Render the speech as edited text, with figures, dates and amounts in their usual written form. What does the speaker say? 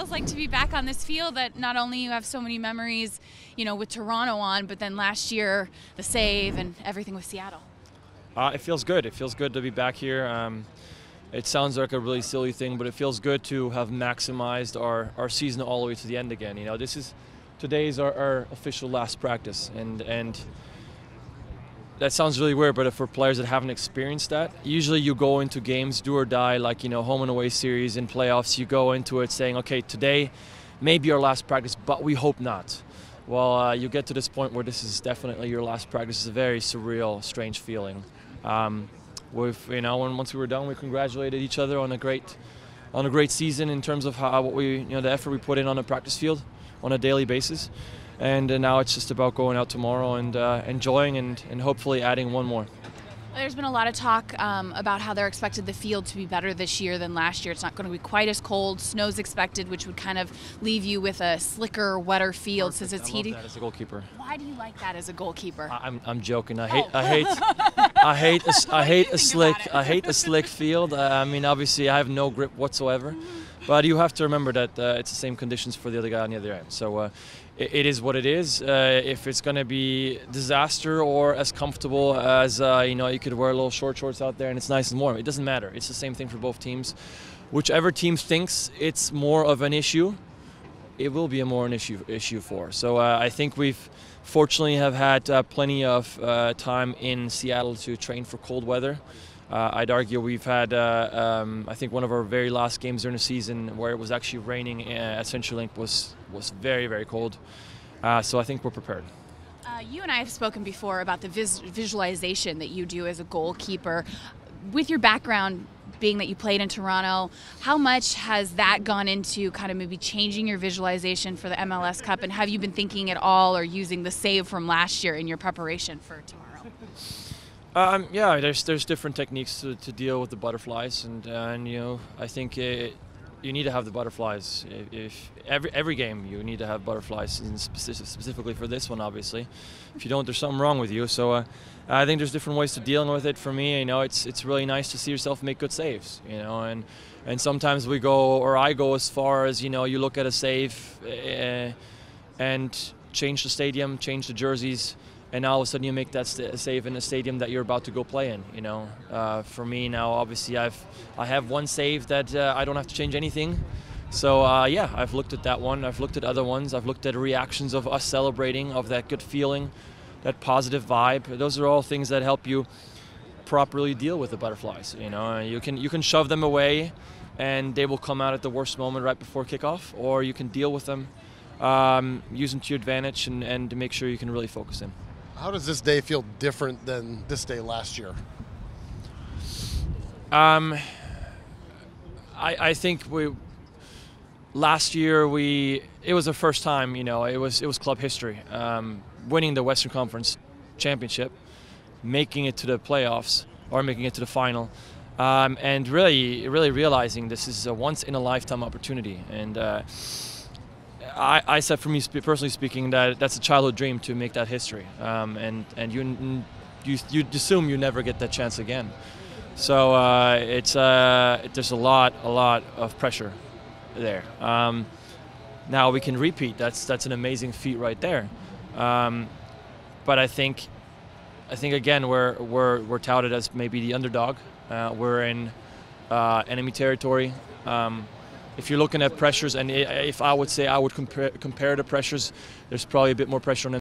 feels like to be back on this field that not only you have so many memories, with Toronto on, but then last year, the save and everything with Seattle? It feels good. It feels good to be back here. It sounds like a really silly thing, but it feels good to have maximized our season all the way to the end again. Today's our official last practice, and that sounds really weird, but for players that haven't experienced that, usually you go into games do or die, like home and away series in playoffs. You go into it saying, okay, today may be our last practice, but we hope not. Well, you get to this point where this is definitely your last practice. It's a very surreal, strange feeling. Once we were done, we congratulated each other on a great season in terms of the effort we put in on the practice field on a daily basis. And now it's just about going out tomorrow and enjoying and hopefully adding one more. There's been a lot of talk about how they're expected the field to be better this year than last year. It's not going to be quite as cold. Snow's expected, which would kind of leave you with a slicker, wetter field since it's heating. I love that as a goalkeeper. Why do you like that as a goalkeeper? I'm joking. I hate a slick field. Obviously I have no grip whatsoever, but you have to remember that it's the same conditions for the other guy on the other end. So it is what it is. If it's going to be disaster or as comfortable as you could wear little short shorts out there and it's nice and warm, it doesn't matter. It's the same thing for both teams. Whichever team thinks it's more of an issue, it will be an issue for. So I think we've fortunately have had plenty of time in Seattle to train for cold weather. I'd argue we've had, I think one of our very last games during the season where it was actually raining at CenturyLink was very, very cold. So I think we're prepared. You and I have spoken before about the visualization that you do as a goalkeeper. With your background being that you played in Toronto, how much has that gone into kind of maybe changing your visualization for the MLS Cup? And have you been thinking at all or using the save from last year in your preparation for tomorrow? Yeah, there's different techniques to deal with the butterflies, and I think you need to have the butterflies. If every game you need to have butterflies, and specifically for this one, obviously. If you don't, there's something wrong with you. So I think there's different ways to dealing with it. For me, it's really nice to see yourself make good saves. And sometimes I go as far as you look at a save and change the stadium, change the jerseys. And all of a sudden you make that save in a stadium that you're about to go play in. For me now, obviously I have one save that I don't have to change anything. So yeah, I've looked at that one. I've looked at other ones. I've looked at reactions of us celebrating, of that good feeling, that positive vibe. Those are all things that help you properly deal with the butterflies. You can shove them away, and they will come out at the worst moment right before kickoff, or you can deal with them, use them to your advantage, and make sure you can really focus in. How does this day feel different than this day last year? I think last year it was the first time, it was club history, winning the Western Conference Championship, making it to the playoffs or making it to the final, and really realizing this is a once in a lifetime opportunity. And I said, for me personally speaking, that's a childhood dream to make that history, and you assume you never get that chance again. So there's a lot of pressure there. Now we can repeat. That's an amazing feat right there. But I think again we're touted as maybe the underdog. We're in enemy territory. If you're looking at pressures, and if I would say I would compare the pressures, there's probably a bit more pressure on